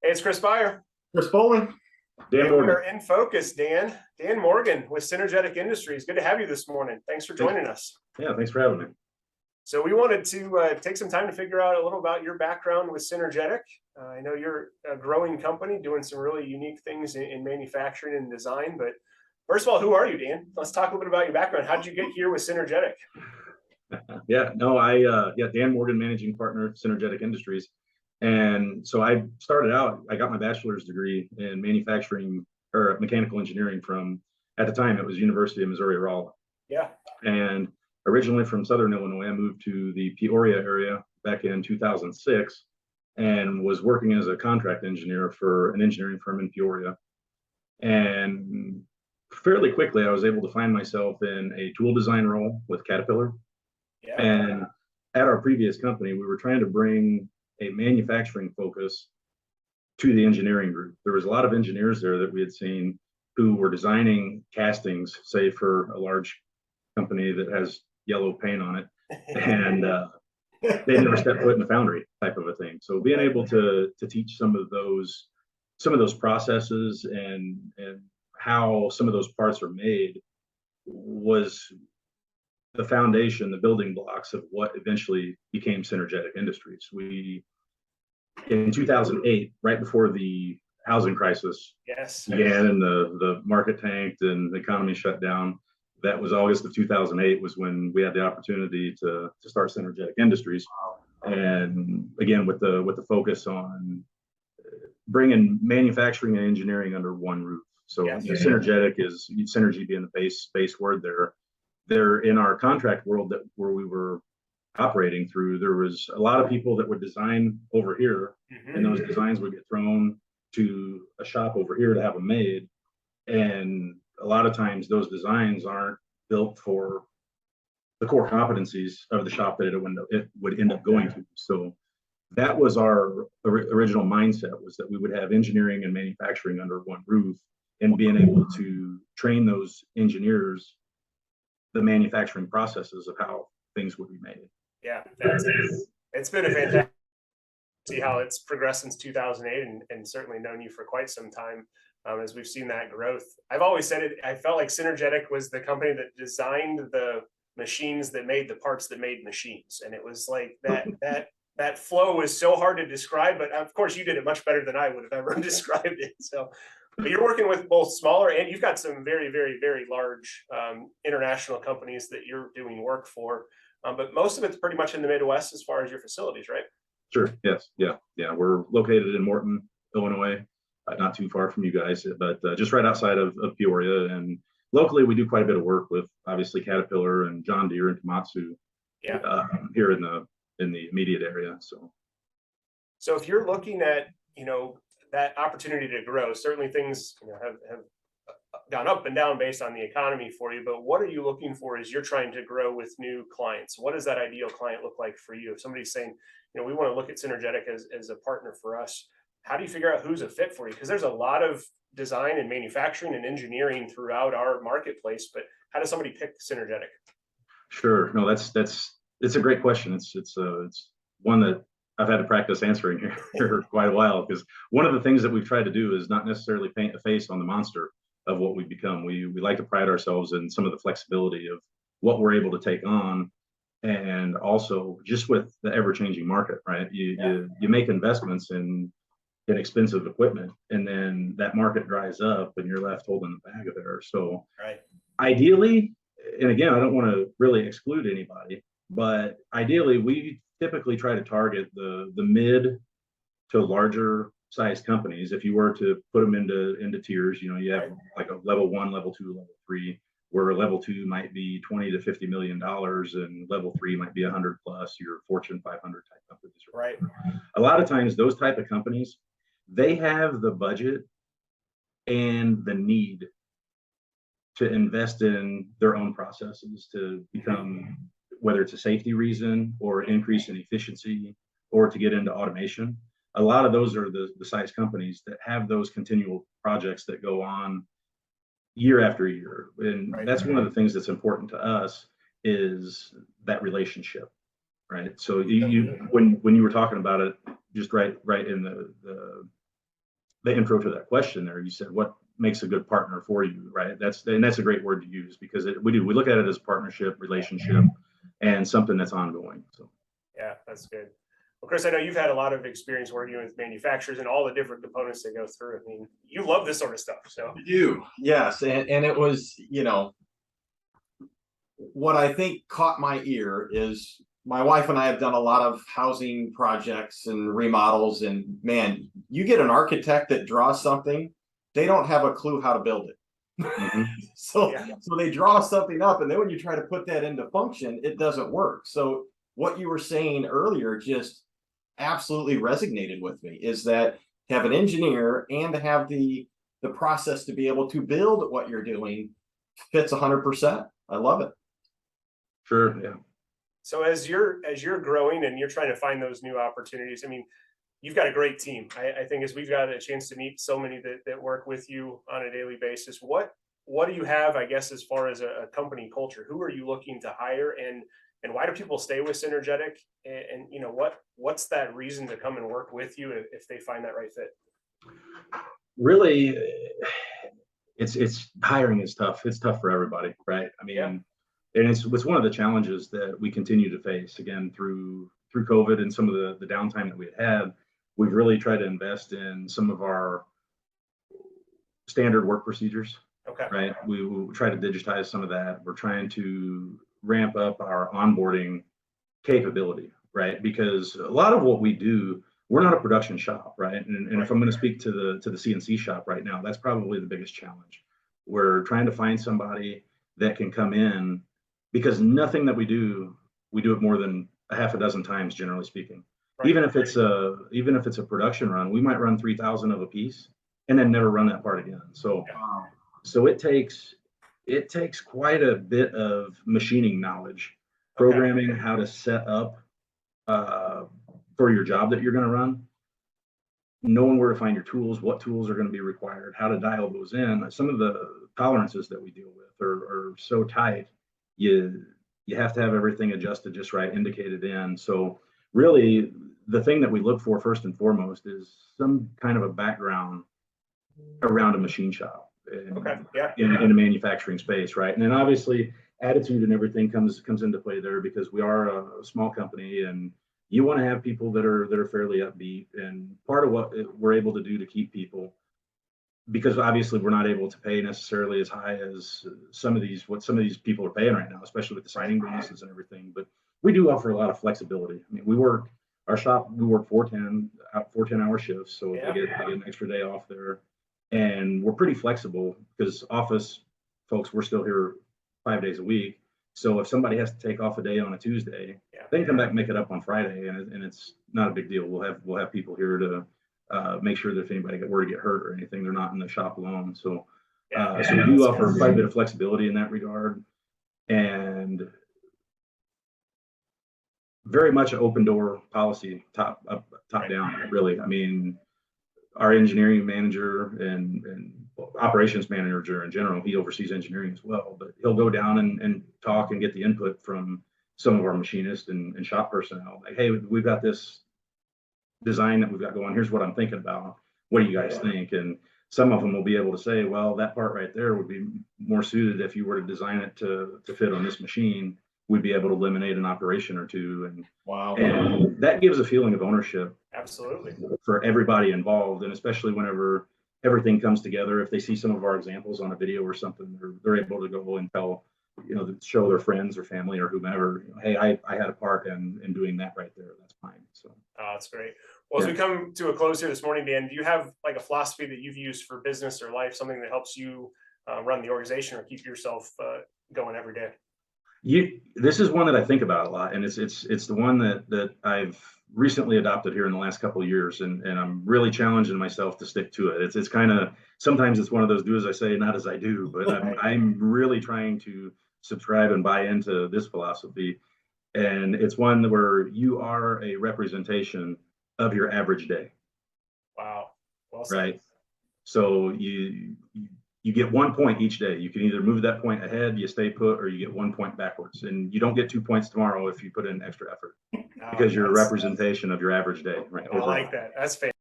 Hey, it's Chris Beyer. Chris Bowling. Dan Dan We Morton. are in focus, Dan. Dan Morgan with Synergetic Industries. Good to have you this morning. Thanks for joining us. Yeah, thanks for having me. So we wanted to take some time to figure out a little about your background with Synergetic. I know you're a growing company doing some really unique things in manufacturing and design. But first of all, who are you, Dan? Let's talk a little bit about your background. How did you get here with Synergetic? Dan Morgan, managing partner, Synergetic Industries. And so I started out, I got my bachelor's degree in manufacturing or mechanical engineering from, at the time, it was University of Missouri-Rolla. Yeah. And originally from Southern Illinois, I moved to the Peoria area back in 2006 and was working as a contract engineer for an engineering firm in Peoria. And fairly quickly, I was able to find myself in a tool design role with Caterpillar. Yeah. And at our previous company, we were trying to bring a manufacturing focus to the engineering group. There was a lot of engineers there that we had seen who were designing castings, say for a large company that has yellow paint on it, and they never stepped foot in a foundry type of a thing. So being able to teach some of those processes and how some of those parts are made was the foundation, the building blocks of what eventually became Synergetic Industries. We, in 2008, right before the housing crisis began and the market tanked and the economy shut down, that was August of 2008 was when we had the opportunity to start Synergetic Industries. And again, with the focus on bringing manufacturing and engineering under one roof. So Synergetic is synergy being the base word there. There in our contract world where we were operating through, there was a lot of people that would design over here, and those designs would get thrown to a shop over here to have them made. And a lot of times those designs aren't built for the core competencies of the shop that it would end up going to. So that was our original mindset, was that we would have engineering and manufacturing under one roof, and being able to train those engineers the manufacturing processes of how things would be made. Yeah, it's been a fantastic see how it's progressed since 2008, and certainly known you for quite some time as we've seen that growth. I've always said it, I felt like Synergetic was the company that designed the machines that made the parts that made machines. And it was like that flow was so hard to describe, but of course you did it much better than I would have ever described it. So but you're working with both smaller, and you've got some very, very, very large international companies that you're doing work for. But most of it's pretty much in the Midwest as far as your facilities, right? Sure. Yes. Yeah. We're located in Morton, Illinois, not too far from you guys, but just right outside of Peoria. And locally, we do quite a bit of work with obviously Caterpillar and John Deere and Komatsu. Here in the immediate area. So if you're looking at that opportunity to grow, certainly things have gone up and down based on the economy for you, but what are you looking for as you're trying to grow with new clients? What does that ideal client look like for you? If somebody's saying, we want to look at Synergetic as a partner for us, how do you figure out who's a fit for you? Because there's a lot of design and manufacturing and engineering throughout our marketplace, but how does somebody pick Synergetic? Sure. No, it's a great question. It's one that I've had to practice answering here quite a while, because one of the things that we've tried to do is not necessarily paint a face on the monster of what we've become. We like to pride ourselves in some of the flexibility of what we're able to take on, and also just with the ever-changing market, right? You make investments in expensive equipment, and then that market dries up and you're left holding the bag of there. So ideally, and again, I don't want to really exclude anybody, but ideally we typically try to target the mid to larger size companies. If you were to put them into tiers, you have like a level 1, level 2, level 3, where level 2 might be $20 to $50 million and level 3 might be 100 plus, your Fortune 500 type companies. Right. A lot of times those type of companies, they have the budget and the need to invest in their own processes to become, whether it's a safety reason or increase in efficiency or to get into automation. A lot of those are the size companies that have those continual projects that go on year after year. And that's one of the things that's important to us, is that relationship, right? So when you were talking about it, just right in the intro to that question there. You said, what makes a good partner for you, right? That's a great word to use, because we look at it as partnership, relationship, and something that's ongoing. So yeah, that's good. Well, Chris, I know you've had a lot of experience working with manufacturers and all the different components they go through. I mean, you love this sort of stuff. So I do, yes. And it was, what I think caught my ear is my wife and I have done a lot of housing projects and remodels, and man, you get an architect that draws something, they don't have a clue how to build it. mm-hmm. So they draw something up, and then when you try to put that into function, it doesn't work. So what you were saying earlier just absolutely resonated with me, is that to have an engineer and to have the process to be able to build what you're doing fits 100%. I love it. Sure. Yeah. So as you're growing and you're trying to find those new opportunities, I mean, you've got a great team. I think as we've got a chance to meet so many that work with you on a daily basis, what do you have, I guess, as far as a company culture? Who are you looking to hire, and why do people stay with Synergetic? And what's that reason to come and work with you if they find that right fit? Really, it's hiring is tough. It's tough for everybody, right? I mean, and it's one of the challenges that we continue to face, again, through COVID and some of the downtime that we had. We've really tried to invest in some of our standard work procedures. Okay. Right. We will try to digitize some of that. We're trying to ramp up our onboarding capability, right? Because a lot of what we do, we're not a production shop, right? And if I'm going to speak to the CNC shop right now, that's probably the biggest challenge. We're trying to find somebody that can come in, because nothing that we do it more than a half a dozen times, generally speaking. Right. Even if it's a production run, we might run 3,000 of a piece and then never run that part again. So so it takes quite a bit of machining knowledge, programming, how to set up for your job that you're going to run, knowing where to find your tools, what tools are going to be required, how to dial those in. Some of the tolerances that we deal with are so tight, you have to have everything adjusted just right, indicated in. So really, the thing that we look for first and foremost is some kind of a background around a machine shop. In a manufacturing space, right? And then obviously attitude and everything comes into play there, because we are a small company, and you want to have people that are fairly upbeat. And part of what we're able to do to keep people, because obviously we're not able to pay necessarily as high as some of these people are paying right now, especially with the signing bonuses and everything. But we do offer a lot of flexibility. I mean, we work 4 10-hour shifts, so they get an extra day off there. And we're pretty flexible, because office folks, we're still here 5 days a week. So if somebody has to take off a day on a Tuesday, they can come back and make it up on Friday, and it's not a big deal. We'll have people here to make sure that if anybody were to get hurt or anything, they're not in the shop alone. So so we do offer quite a bit of flexibility in that regard, and very much an open door policy, top down, really. I mean, our engineering manager and operations manager in general, he oversees engineering as well, but he'll go down and talk and get the input from some of our machinists and shop personnel. Like, hey, we've got this design that we've got going. Here's what I'm thinking about. What do you guys think? And some of them will be able to say, well, that part right there would be more suited if you were to design it to fit on this machine. We'd be able to eliminate an operation or two. And and that gives a feeling of ownership. Absolutely. For everybody involved, and especially whenever everything comes together, if they see some of our examples on a video or something, they're able to go and tell, show their friends or family or whomever, hey, I had a part in doing that right there. That's fine. So that's great. Well, as we come to a close here this morning, Dan, do you have like a philosophy that you've used for business or life, something that helps you run the organization or keep yourself going every day? This is one that I think about a lot, and it's the one that I've recently adopted here in the last couple of years, and I'm really challenging myself to stick to it. It's kind of, sometimes it's one of those do as I say, not as I do, but I'm really trying to subscribe and buy into this philosophy. And it's one where you are a representation of your average day. Wow. Well said. Right. So you get 1 point each day. You can either move that point ahead, you stay put, or you get 1 point backwards. And you don't get 2 points tomorrow if you put in extra effort, because you're a representation of your average day. Right. I like that. That's fantastic.